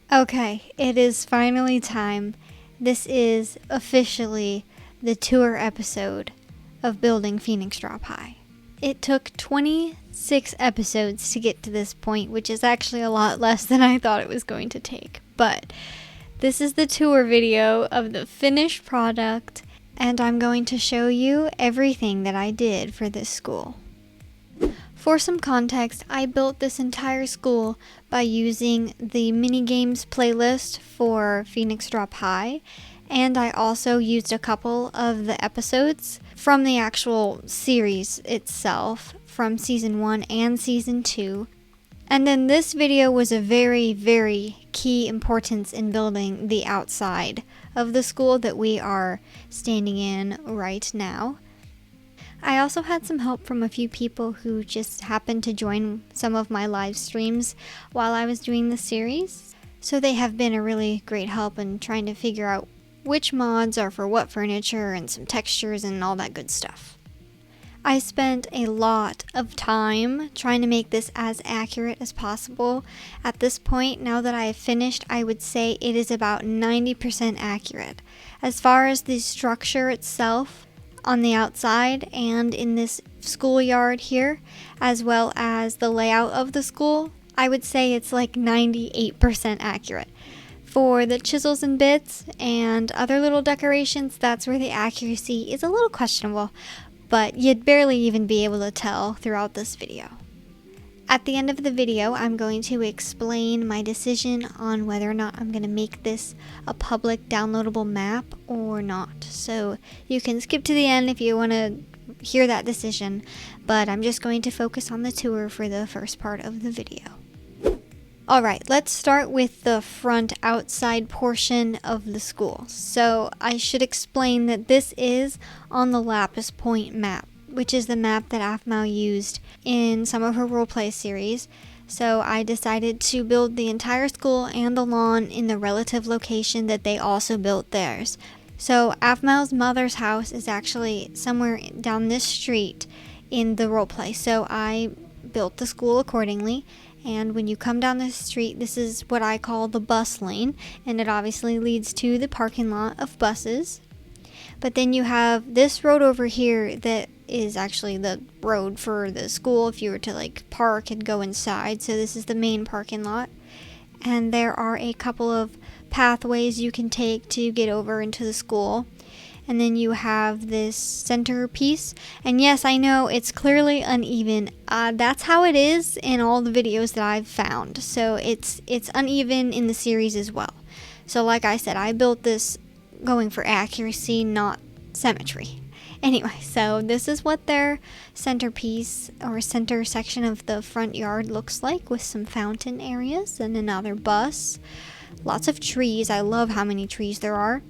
Okay, it is finally time. This is officially the tour episode of building Phoenix Drop High. It took 26 episodes to get to this point, which is actually a lot less than I thought it was going to take. But this is the tour video of the finished product, and I'm going to show you everything that I did for this school. For some context, I built this entire school by using the minigames playlist for Phoenix Drop High, and I also used a couple of the episodes from the actual series itself, from Season 1 and Season 2. And then this video was a very, very key importance in building the outside of the school that we are standing in right now. I also had some help from a few people who just happened to join some of my live streams while I was doing the series. So they have been a really great help in trying to figure out which mods are for what furniture and some textures and all that good stuff. I spent a lot of time trying to make this as accurate as possible. At this point, now that I have finished, I would say it is about 90% accurate. As far as the structure itself, on the outside and in this schoolyard here, as well as the layout of the school, I would say it's like 98% accurate. For the chisels and bits and other little decorations, that's where the accuracy is a little questionable, but you'd barely even be able to tell throughout this video. At the end of the video, I'm going to explain my decision on whether or not I'm going to make this a public downloadable map or not. So you can skip to the end if you want to hear that decision, but I'm just going to focus on the tour for the first part of the video. Alright, let's start with the front outside portion of the school. So I should explain that this is on the Lapiz Point Map, which is the map that Afmal used in some of her roleplay series. So I decided to build the entire school and the lawn in the relative location that they also built theirs. So Afmal's mother's house is actually somewhere down this street in the roleplay. So I built the school accordingly. And when you come down this street, this is what I call the bus lane, and it obviously leads to the parking lot of buses. But then you have this road over here that is actually the road for the school if you were to like park and go inside. So this is the main parking lot. And there are a couple of pathways you can take to get over into the school. And then you have this center piece. And yes, I know it's clearly uneven. That's how it is in all the videos that I've found. So it's uneven in the series as well. So like I said, I built this going for accuracy, not symmetry. Anyway, so this is what their centerpiece or center section of the front yard looks like, with some fountain areas and another bus. Lots of trees. I love how many trees there are.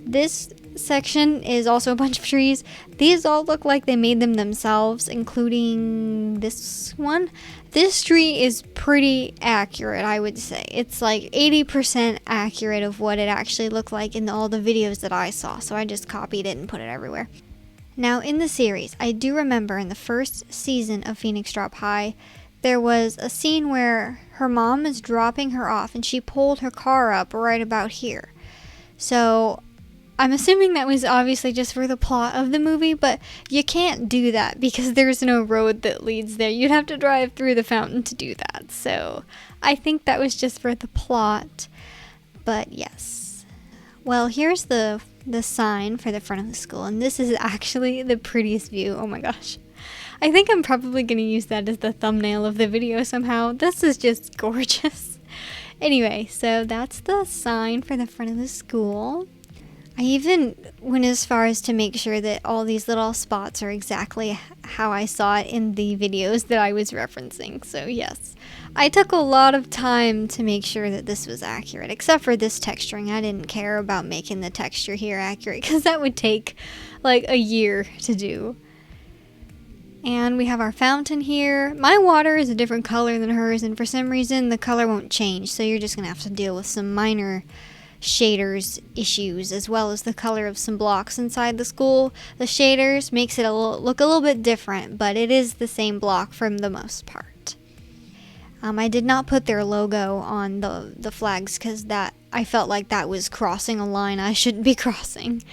This section is also a bunch of trees. These all look like they made them themselves, including this one. This tree is pretty accurate, I would say. It's like 80% accurate of what it actually looked like in all the videos that I saw, so I just copied it and put it everywhere. Now, in the series, I do remember in the first season of Phoenix Drop High, there was a scene where her mom is dropping her off and she pulled her car up right about here. So I'm assuming that was obviously just for the plot of the movie, but you can't do that because there's no road that leads there. You'd have to drive through the fountain to do that. So I think that was just for the plot, but yes. Well, here's the sign for the front of the school, and this is actually the prettiest view. Oh my gosh. I think I'm probably going to use that as the thumbnail of the video somehow. This is just gorgeous. Anyway, so that's the sign for the front of the school. I even went as far as to make sure that all these little spots are exactly how I saw it in the videos that I was referencing. So yes, I took a lot of time to make sure that this was accurate, except for this texturing. I didn't care about making the texture here accurate because that would take like a year to do. And we have our fountain here. My water is a different color than hers, and for some reason the color won't change, so you're just gonna have to deal with some minor shaders issues, as well as the color of some blocks inside the school. The shaders makes it look a little bit different, but it is the same block for the most part. I did not put their logo on the flags because I felt like that was crossing a line I shouldn't be crossing.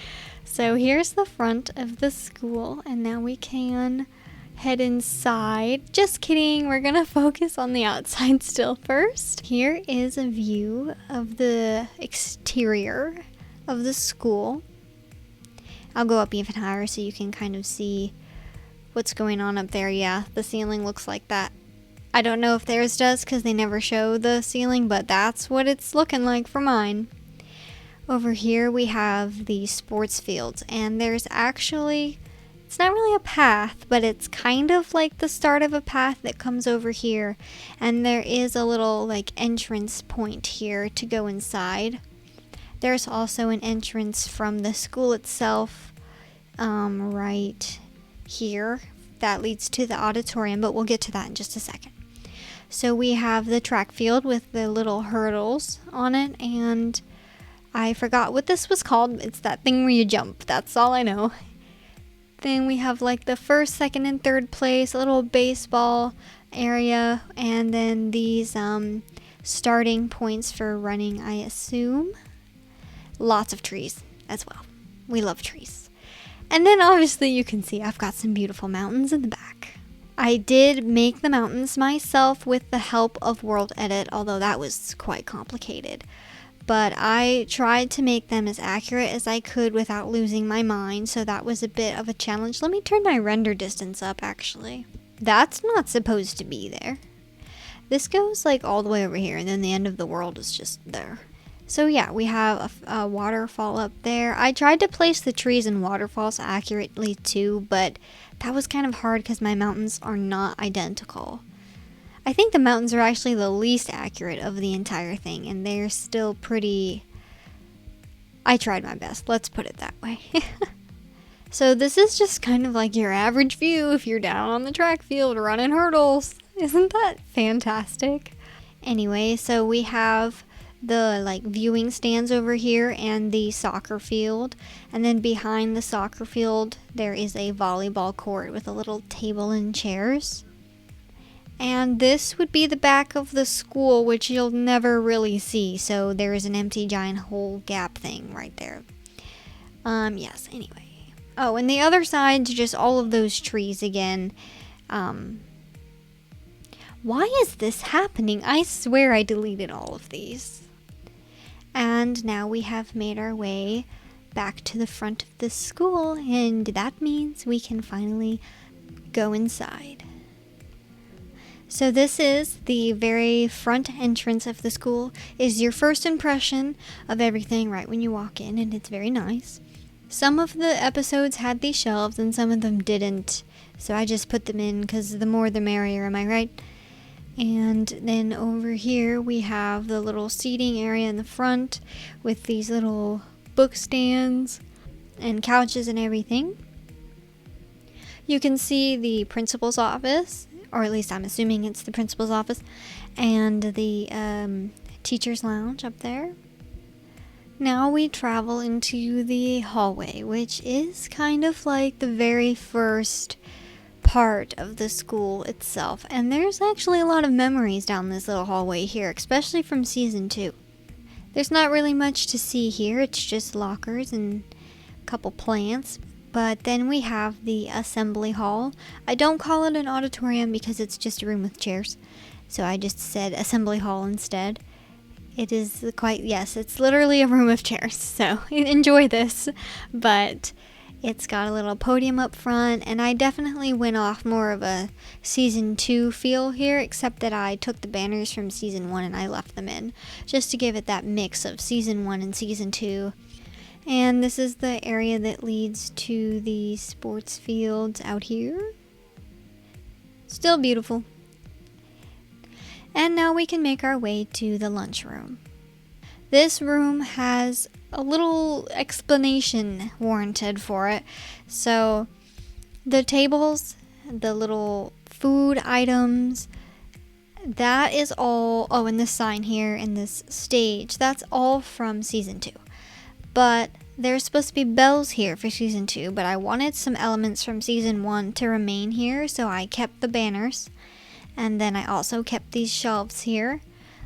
So here's the front of the school, and now we can head inside. Just kidding, we're gonna focus on the outside still first. Here is a view of the exterior of the school. I'll go up even higher so you can kind of see what's going on up there. Yeah, the ceiling looks like that. I don't know if theirs does because they never show the ceiling, but that's what it's looking like for mine. Over here we have the sports fields, and there's actually, it's not really a path, but it's kind of like the start of a path that comes over here, and there is a little like entrance point here to go inside. There's also an entrance from the school itself right here that leads to the auditorium, but we'll get to that in just a second. So we have the track field with the little hurdles on it, and I forgot what this was called. It's that thing where you jump. That's all I know. Then we have like the first, second, and third place, a little baseball area, and then these starting points for running, I assume. Lots of trees as well. We love trees. And then obviously you can see I've got some beautiful mountains in the back. I did make the mountains myself with the help of World Edit, although that was quite complicated. But I tried to make them as accurate as I could without losing my mind, so that was a bit of a challenge. Let me turn my render distance up, actually. That's not supposed to be there. This goes like all the way over here, and then the end of the world is just there. So yeah, we have a waterfall up there. I tried to place the trees and waterfalls accurately too, but that was kind of hard because my mountains are not identical. I think the mountains are actually the least accurate of the entire thing, and they're still pretty... I tried my best, let's put it that way. So this is just kind of like your average view if you're down on the track field running hurdles. Isn't that fantastic? Anyway, so we have the like viewing stands over here and the soccer field, and then behind the soccer field there is a volleyball court with a little table and chairs. And this would be the back of the school, which you'll never really see, so there is an empty giant hole gap thing right there. Yes, anyway. Oh, and the other side's just all of those trees again. Why is this happening? I swear I deleted all of these. And now we have made our way back to the front of the school, and that means we can finally go inside. So this is the very front entrance of the school. Is your first impression of everything right when you walk in, and it's very nice. Some of the episodes had these shelves and some of them didn't, so I just put them in because the more the merrier, am I right? And then over here we have the little seating area in the front with these little book stands and couches and everything. You can see the principal's office, or at least I'm assuming it's the principal's office, and the teacher's lounge up there. Now we travel into the hallway, which is kind of like the very first part of the school itself, and there's actually a lot of memories down this little hallway here, especially from season 2. There's not really much to see here, it's just lockers and a couple plants. But then we have the assembly hall. I don't call it an auditorium because it's just a room with chairs, so I just said assembly hall instead. It is quite, yes, it's literally a room of chairs, so enjoy this. But it's got a little podium up front, and I definitely went off more of a season 2 feel here, except that I took the banners from season 1 and I left them in, just to give it that mix of season 1 and season 2. And this is the area that leads to the sports fields out here. Still beautiful. And now we can make our way to the lunchroom. This room has a little explanation warranted for it. So the tables, the little food items, that is all, oh, and this sign here and this stage, that's all from season 2. But there's supposed to be bells here for season 2, but I wanted some elements from season 1 to remain here, so I kept the banners. And then I also kept these shelves here,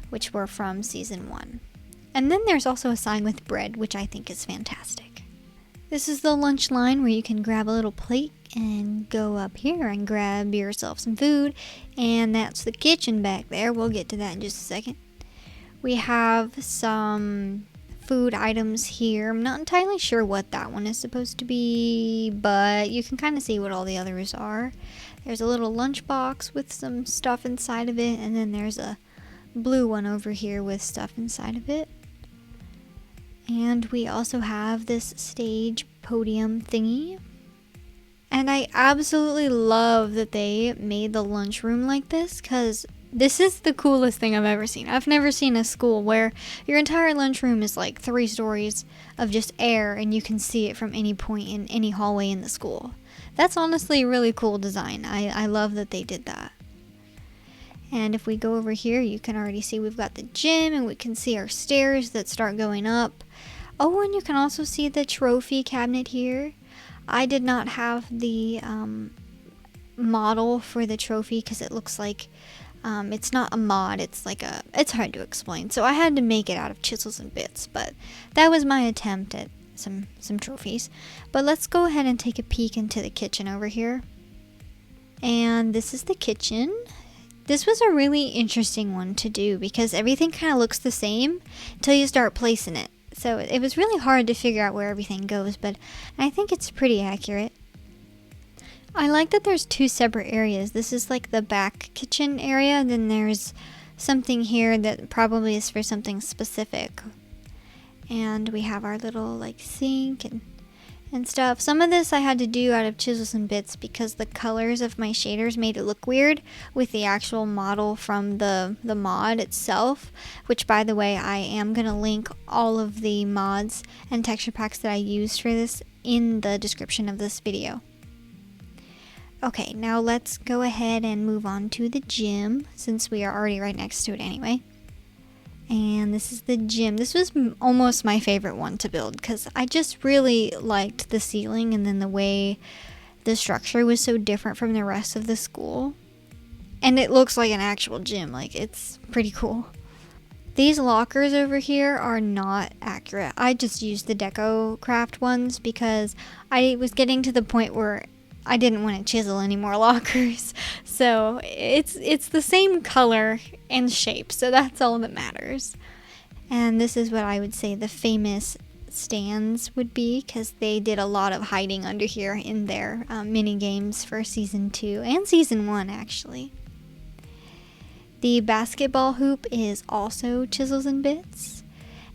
which were from season 1. And then there's also a sign with bread, which I think is fantastic. This is the lunch line where you can grab a little plate and go up here and grab yourself some food. And that's the kitchen back there. We'll get to that in just a second. We have some food items here. I'm not entirely sure what that one is supposed to be, but you can kind of see what all the others are. There's a little lunch box with some stuff inside of it, and then there's a blue one over here with stuff inside of it. And we also have this stage podium thingy. And I absolutely love that they made the lunchroom like this, because this is the coolest thing I've ever seen. I've never seen a school where your entire lunchroom is like 3 stories of just air and you can see it from any point in any hallway in the school. That's honestly a really cool design. I love that they did that. And if we go over here, you can already see we've got the gym, and we can see our stairs that start going up. Oh, and you can also see the trophy cabinet here. I did not have the model for the trophy because it looks like it's not a mod, it's hard to explain. So I had to make it out of Chisels and Bits, but that was my attempt at some trophies. But let's go ahead and take a peek into the kitchen over here. And this is the kitchen. This was a really interesting one to do because everything kind of looks the same until you start placing it. So it was really hard to figure out where everything goes, but I think it's pretty accurate. I like that there's 2 separate areas. This is like the back kitchen area, and then there's something here that probably is for something specific. And we have our little like sink and stuff. Some of this I had to do out of Chisels and Bits because the colors of my shaders made it look weird with the actual model from the mod itself, which by the way, I am going to link all of the mods and texture packs that I used for this in the description of this video. Okay, now let's go ahead and move on to the gym since we are already right next to it anyway. And this is the gym. This was almost my favorite one to build because I just really liked the ceiling and then the way the structure was so different from the rest of the school. And it looks like an actual gym. Like, it's pretty cool. These lockers over here are not accurate. I just used the Decocraft ones because I was getting to the point where I didn't want to chisel any more lockers. So it's the same color and shape, so that's all that matters. And this is what I would say the famous stands would be, because they did a lot of hiding under here in their mini games for season 2 and season 1 actually. The basketball hoop is also Chisels and Bits,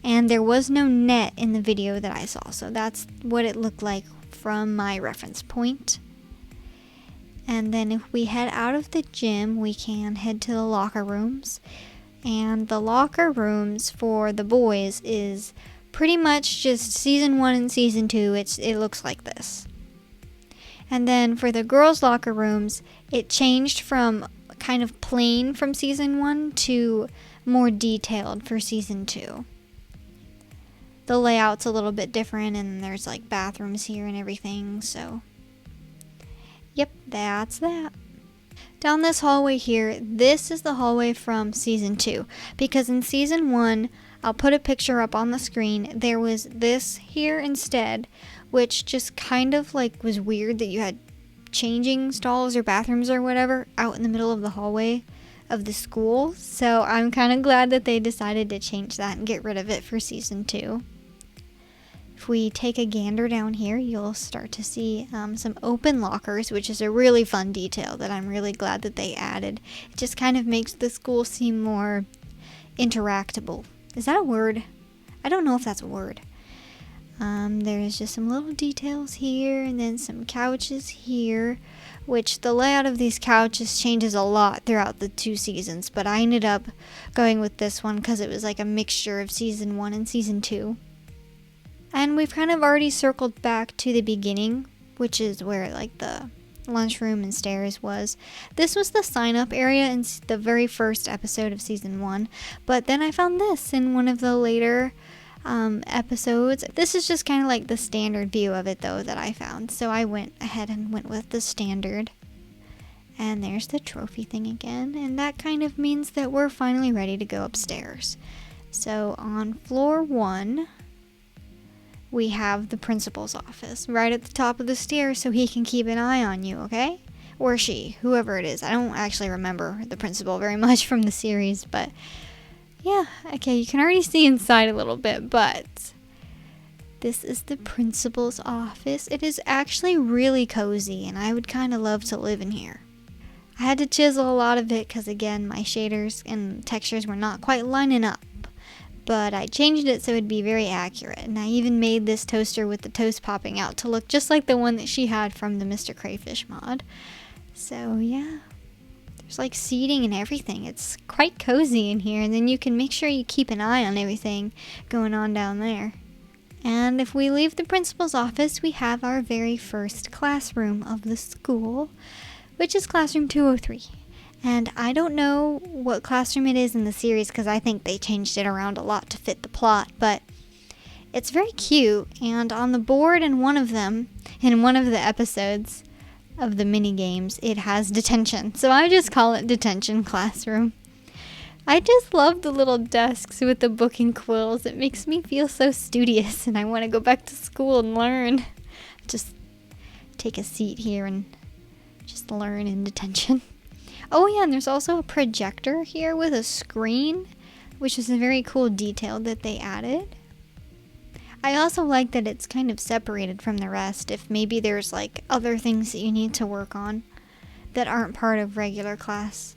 and there was no net in the video that I saw, so that's what it looked like from my reference point. And then if we head out of the gym, we can head to the locker rooms. And the locker rooms for the boys is pretty much just season 1 and season 2. It looks like this. And then for the girls' locker rooms, it changed from kind of plain from season 1 to more detailed for season 2. The layout's a little bit different, and there's like bathrooms here and everything, so yep, that's that. Down this hallway here, this is the hallway from season 2, because in season 1, I'll put a picture up on the screen, there was this here instead, which just kind of like was weird that you had changing stalls or bathrooms or whatever out in the middle of the hallway of the school. So I'm kind of glad that they decided to change that and get rid of it for season 2. If we take a gander down here, you'll start to see some open lockers, which is a really fun detail that I'm really glad that they added. It just kind of makes the school seem more interactable. Is that a word? I don't know if that's a word. There's just some little details here, and then some couches here, which the layout of these couches changes a lot throughout the 2 seasons, but I ended up going with this one because it was like a mixture of season 1 and season 2. And we've kind of already circled back to the beginning, which is where like the lunchroom and stairs was. This was the sign up area in the very first episode of season 1, but then I found this in one of the later episodes. This is just kind of like the standard view of it though that I found, so I went ahead and went with the standard. And there's the trophy thing again, and that kind of means that we're finally ready to go upstairs. So on floor 1, we have the principal's office right at the top of the stairs so he can keep an eye on you, okay? Or she, whoever it is. I don't actually remember the principal very much from the series, but yeah, okay, you can already see inside a little bit, but this is the principal's office. It is actually really cozy, and I would kind of love to live in here. I had to chisel a lot of it because, again, my shaders and textures were not quite lining up. But I changed it so it'd be very accurate. And I even made this toaster with the toast popping out to look just like the one that she had from the Mr. Crayfish mod. So, yeah. There's like seating and everything. It's quite cozy in here. And then you can make sure you keep an eye on everything going on down there. And if we leave the principal's office, we have our very first classroom of the school, which is classroom 203. And I don't know what classroom it is in the series because I think they changed it around a lot to fit the plot, but it's very cute. And on the board in one of them, in one of the episodes of the mini games, it has detention. So I just call it detention classroom. I just love the little desks with the book and quills. It makes me feel so studious and I want to go back to school and learn. Just take a seat here and just learn in detention. Oh yeah, and there's also a projector here with a screen, which is a very cool detail that they added. I also like that it's kind of separated from the rest if maybe there's like other things that you need to work on that aren't part of regular class.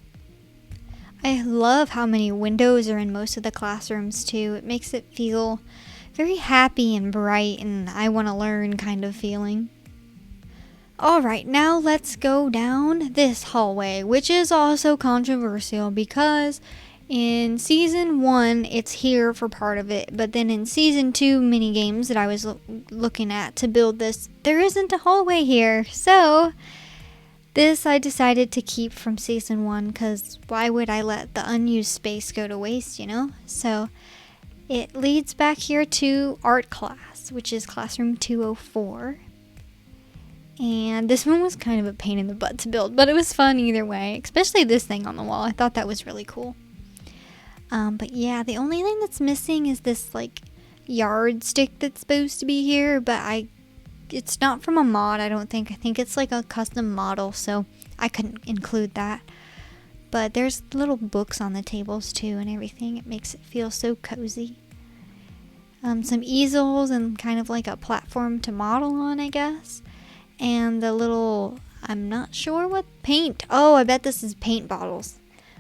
I love how many windows are in most of the classrooms too. It makes it feel very happy and bright and I want to learn kind of feeling. Alright, now let's go down this hallway, which is also controversial because in Season 1, it's here for part of it, but then in Season 2 minigames that I was looking at to build this, there isn't a hallway here. So, this I decided to keep from Season 1 because why would I let the unused space go to waste, you know? So, it leads back here to art class, which is classroom 204. And this one was kind of a pain in the butt to build, but it was fun either way, especially this thing on the wall. I thought that was really cool. But yeah, the only thing that's missing is this like yardstick that's supposed to be here, but it's not from a mod, I don't think. I think it's like a custom model, so I couldn't include that. But there's little books on the tables too and everything. It makes it feel so cozy. Some easels and kind of like a platform to model on, I guess. And the little, I'm not sure what paint. Oh, I bet this is paint bottles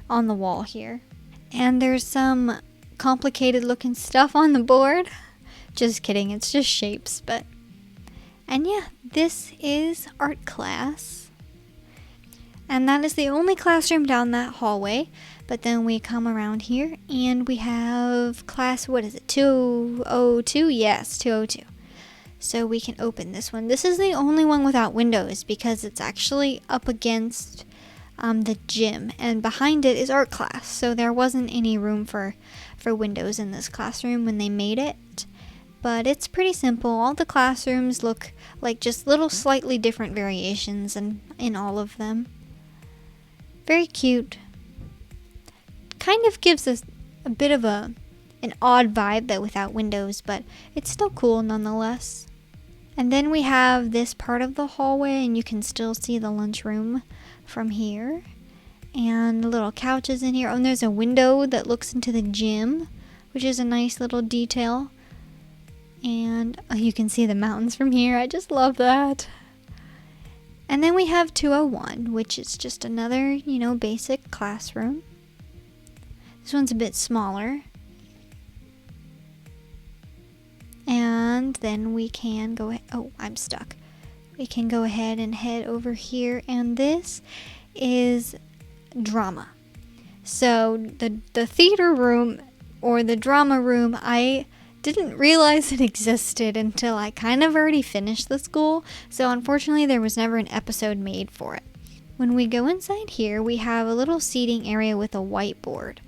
on the wall here. And there's some complicated looking stuff on the board. Just kidding, it's just shapes, but. And yeah, this is art class. And that is the only classroom down that hallway. But then we come around here and we have class, what is it, 202? Yes, 202. So we can open this one. This is the only one without windows because it's actually up against the gym. And behind it is art class. So there wasn't any room for windows in this classroom when they made it. But it's pretty simple. All the classrooms look like just little slightly different variations in all of them. Very cute. Kind of gives us a bit of an odd vibe though without windows, but it's still cool nonetheless. And then we have this part of the hallway and you can still see the lunchroom from here. And little couches in here. Oh, and there's a window that looks into the gym, which is a nice little detail. And you can see the mountains from here. I just love that. And then we have 201, which is just another, basic classroom. This one's a bit smaller. And then we can go ahead. Oh, I'm stuck. We can go ahead and head over here. And this is drama. So the theater room or the drama room, I didn't realize it existed until I kind of already finished the school. So unfortunately, there was never an episode made for it. When we go inside here, we have a little seating area with a whiteboard.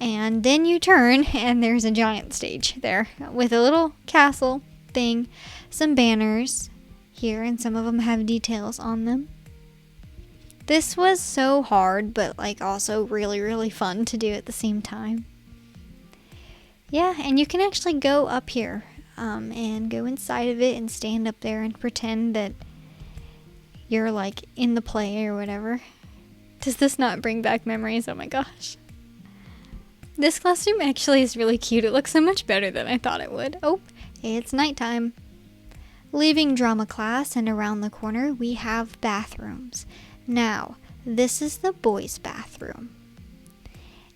And then you turn and there's a giant stage there with a little castle thing, some banners here, and some of them have details on them. This was so hard, but like also really, really fun to do at the same time. Yeah, and you can actually go up here and go inside of it and stand up there and pretend that you're like in the play or whatever. Does this not bring back memories? Oh my gosh. This classroom actually is really cute. It looks so much better than I thought it would. Oh, it's nighttime. Leaving drama class, and around the corner we have bathrooms. Now, this is the boys' bathroom.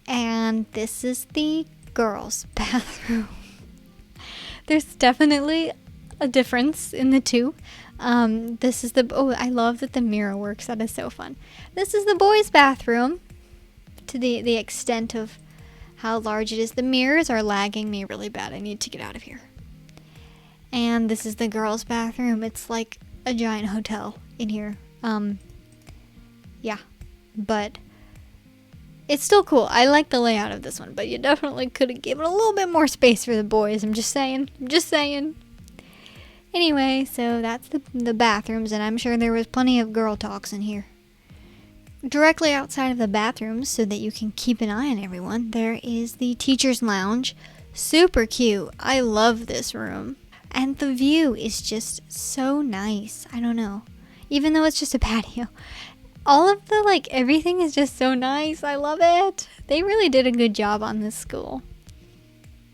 And this is the girls' bathroom. There's definitely a difference in the two. This is the, oh, I love that the mirror works. That is so fun. This is the boys' bathroom to the extent of how large it is. The mirrors are lagging me really bad. I need to get out of here. And this is the girls' bathroom. It's like a giant hotel in here. Yeah, but it's still cool. I like the layout of this one, but you definitely could have given a little bit more space for the boys. I'm just saying. Anyway, so that's the bathrooms, and I'm sure there was plenty of girl talks in here. Directly outside of the bathrooms, so that you can keep an eye on everyone, there is the teacher's lounge. Super cute. I love this room. And the view is just so nice. I don't know. Even though it's just a patio. All of the, like, everything is just so nice. I love it. They really did a good job on this school.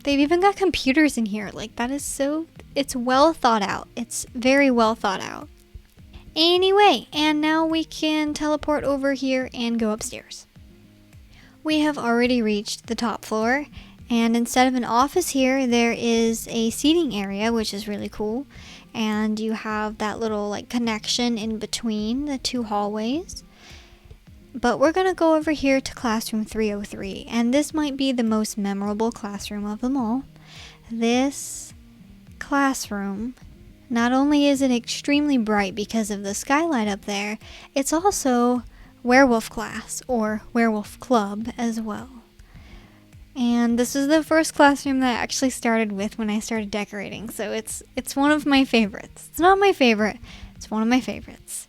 They've even got computers in here. Like, that is so, it's well thought out. It's very well thought out. Anyway, and now we can teleport over here and go upstairs. We have already reached the top floor. And instead of an office here, there is a seating area, which is really cool. And you have that little like connection in between the two hallways. But we're going to go over here to classroom 303. And this might be the most memorable classroom of them all. This classroom, not only is it extremely bright because of the skylight up there, it's also werewolf class or werewolf club as well. And this is the first classroom that I actually started with when I started decorating. So it's one of my favorites. It's not my favorite. It's one of my favorites.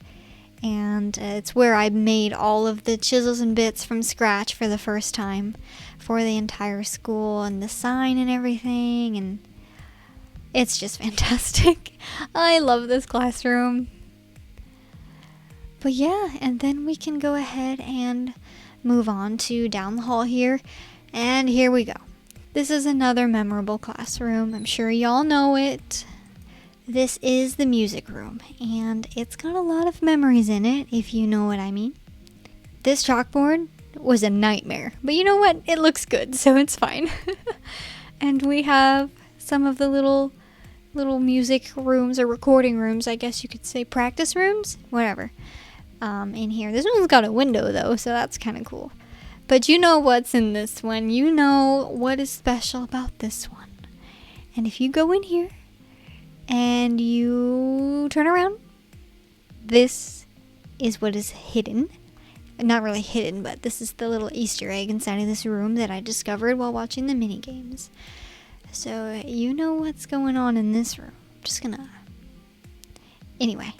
And it's where I made all of the chisels and bits from scratch for the first time for the entire school and the sign and everything. And it's just fantastic. I love this classroom. But yeah, and then we can go ahead and move on to down the hall here. And here we go. This is another memorable classroom. I'm sure y'all know it. This is the music room, and it's got a lot of memories in it, if you know what I mean. This chalkboard was a nightmare, but you know what? It looks good, so it's fine. And we have some of the little music rooms, or recording rooms, I guess you could say, practice rooms, whatever, in here. This one's got a window, though, so that's kind of cool. But you know what's in this one. You know what is special about this one. And if you go in here and you turn around, this is what is hidden. Not really hidden, but this is the little Easter egg inside of this room that I discovered while watching the mini games. So you know what's going on in this room. I'm just gonna... Anyway.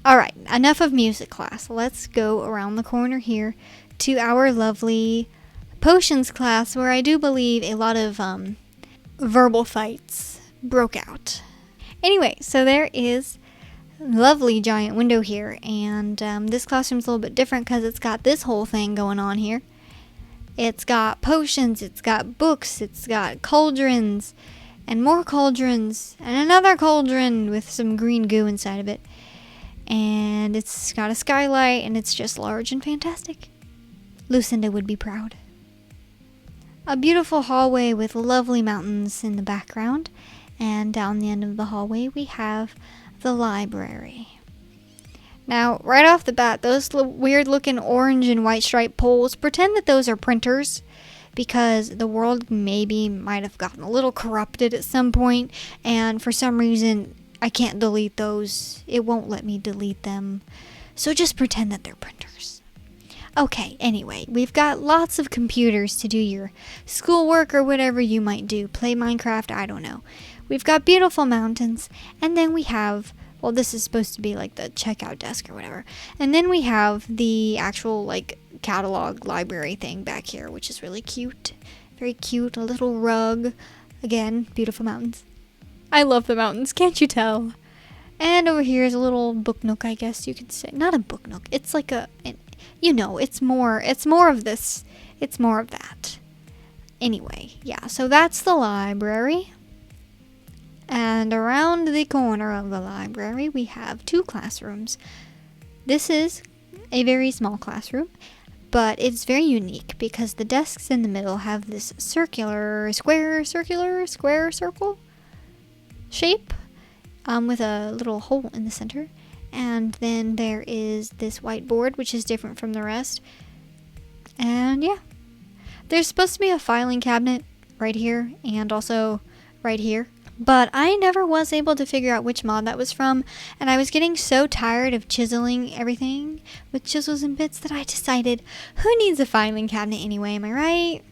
Alright, enough of music class. Let's go around the corner here to our lovely potions class, where I do believe a lot of verbal fights broke out. Anyway, so there is a lovely giant window here, and this classroom's a little bit different because it's got this whole thing going on here. It's got potions, it's got books, it's got cauldrons, and more cauldrons, and another cauldron with some green goo inside of it. And it's got a skylight, and it's just large and fantastic. Lucinda would be proud. A beautiful hallway with lovely mountains in the background. And down the end of the hallway we have the library. Now, right off the bat, those weird looking orange and white striped poles, pretend that those are printers, because the world might have gotten a little corrupted at some point, and for some reason I can't delete those. It won't let me delete them. So just pretend that they're printers. Okay, anyway, we've got lots of computers to do your schoolwork or whatever you might do. Play Minecraft, I don't know. We've got beautiful mountains, and then we have Well, this is supposed to be like the checkout desk or whatever. And then we have the actual like catalog library thing back here, which is really cute. Very cute. A little rug. Again, beautiful mountains. I love the mountains, can't you tell? And over here is a little book nook, I guess you could say. Not a book nook. It's like it's more of this. It's more of that. Anyway, yeah, so that's the library. And around the corner of the library, we have 2 classrooms. This is a very small classroom, but it's very unique because the desks in the middle have this circle shape with a little hole in the center. And then there is this whiteboard, which is different from the rest. And yeah, there's supposed to be a filing cabinet right here and also right here. But I never was able to figure out which mod that was from, and I was getting so tired of chiseling everything with Chisels and Bits that I decided, who needs a filing cabinet anyway, am I right?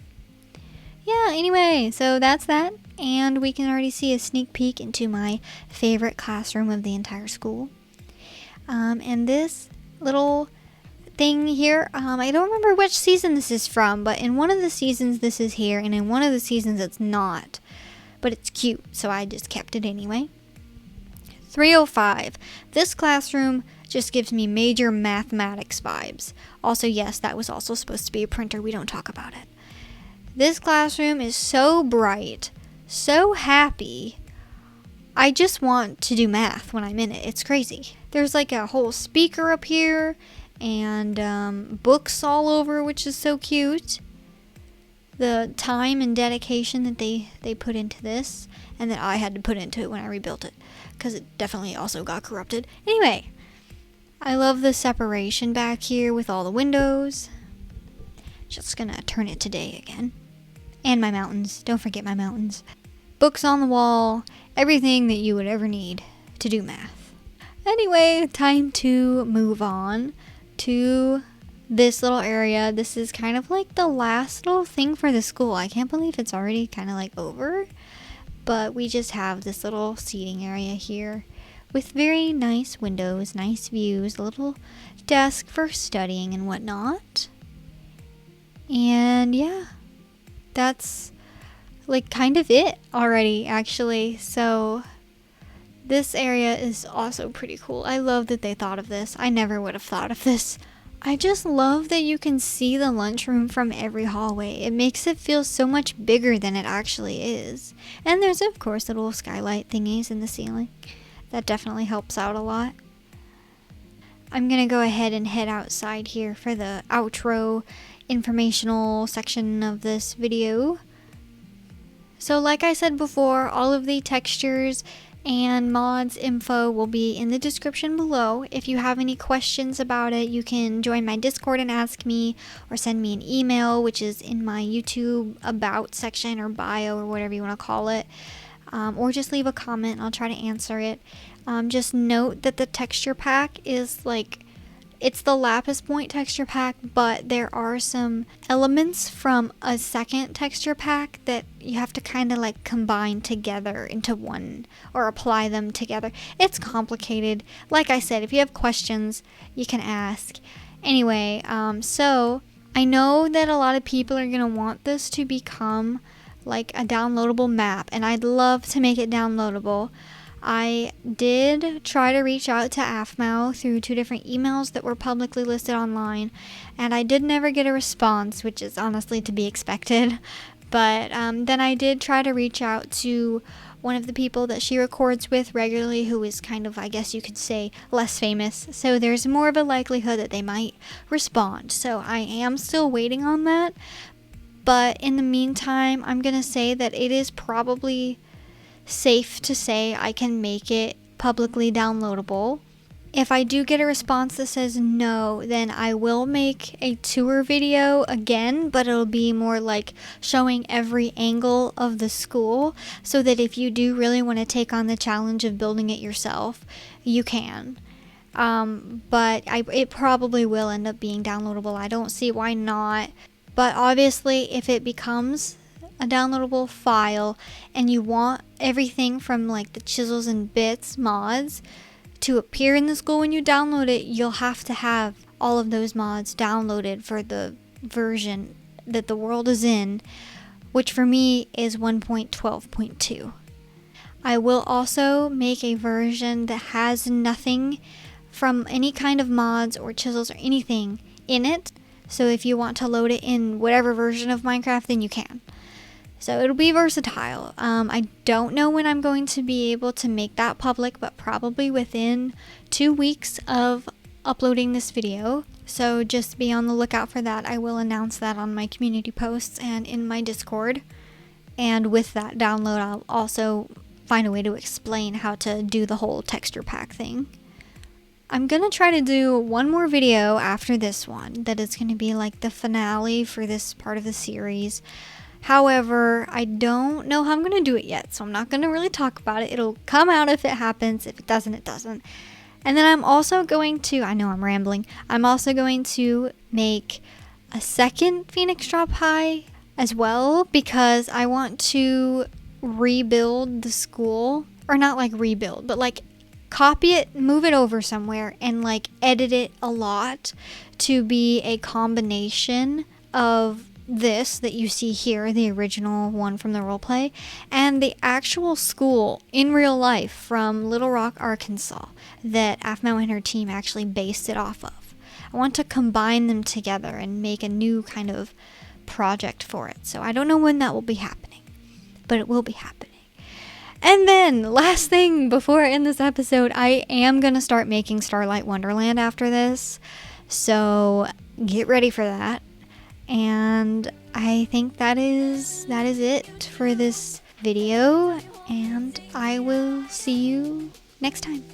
Yeah, anyway, so that's that, and we can already see a sneak peek into my favorite classroom of the entire school. And this little thing here, I don't remember which season this is from, but in one of the seasons this is here, and in one of the seasons it's not. But it's cute, so I just kept it anyway. 305. This classroom just gives me major mathematics vibes. Also, yes, that was also supposed to be a printer. We don't talk about it. This classroom is so bright, so happy. I just want to do math when I'm in it. It's crazy. There's like a whole speaker up here and books all over, which is so cute. The time and dedication that they put into this, and that I had to put into it when I rebuilt it, because it definitely also got corrupted. Anyway, I love the separation back here with all the windows. Just gonna turn it to day again. And my mountains. Don't forget my mountains. Books on the wall. Everything that you would ever need to do math. Anyway, time to move on to this little area. This is kind of like the last little thing for the school. I can't believe it's already kind of like over. But we just have this little seating area here with very nice windows, nice views, a little desk for studying and whatnot. And yeah, that's like kind of it already, actually. So this area is also pretty cool. I love that they thought of this. I never would have thought of this. I just love that you can see the lunchroom from every hallway. It makes it feel so much bigger than it actually is. And there's, of course, little skylight thingies in the ceiling. That definitely helps out a lot. I'm going to go ahead and head outside here for the outro informational section of this video. So like I said before, all of the textures and mods info will be in the description below. If you have any questions about it, you can join my Discord and ask me, or send me an email, which is in my YouTube about section or bio or whatever you want to call it, or just leave a comment and I'll try to answer it. Just note that the texture pack is like, it's the Lapiz Point texture pack, but there are some elements from a second texture pack that you have to kind of like combine together into one, or apply them together. It's complicated. Like I said, if you have questions, you can ask. Anyway, so I know that a lot of people are going to want this to become like a downloadable map, and I'd love to make it downloadable. I did try to reach out to AFMAO through 2 different emails that were publicly listed online, and I did never get a response, which is honestly to be expected. But then I did try to reach out to one of the people that she records with regularly, who is kind of, I guess you could say, less famous. So there's more of a likelihood that they might respond. So I am still waiting on that. But in the meantime, I'm going to say that it is probably safe to say I can make it publicly downloadable. If I do get a response that says no, then I will make a tour video again, but it'll be more like showing every angle of the school, so that if you do really want to take on the challenge of building it yourself, you can. But it probably will end up being downloadable. I don't see why not. But obviously, if it becomes a downloadable file and you want everything from like the Chisels and Bits mods, to appear in the school when you download it, you'll have to have all of those mods downloaded for the version that the world is in, which for me is 1.12.2. I will also make a version that has nothing from any kind of mods or chisels or anything in it. So if you want to load it in whatever version of Minecraft, then you can. So it'll be versatile. I don't know when I'm going to be able to make that public, but probably within 2 weeks of uploading this video. So just be on the lookout for that. I will announce that on my community posts and in my Discord. And with that download, I'll also find a way to explain how to do the whole texture pack thing. I'm gonna try to do one more video after this one that is gonna be like the finale for this part of the series. However, I don't know how I'm gonna do it yet, so I'm not gonna really talk about it. It'll come out if it happens. If it doesn't, it doesn't. And then I'm also going to, I know I'm rambling, I'm also going to make a second Phoenix Drop High as well, because I want to rebuild the school, or not like rebuild, but like copy it, move it over somewhere, and like edit it a lot to be a combination of this that you see here, the original one from the roleplay, and the actual school in real life from Little Rock, Arkansas, that Afmo and her team actually based it off of. I want to combine them together and make a new kind of project for it. So I don't know when that will be happening, but it will be happening. And then, last thing before I end this episode, I am going to start making Starlight Wonderland after this. So get ready for that. And I think that is it for this video. And I will see you next time.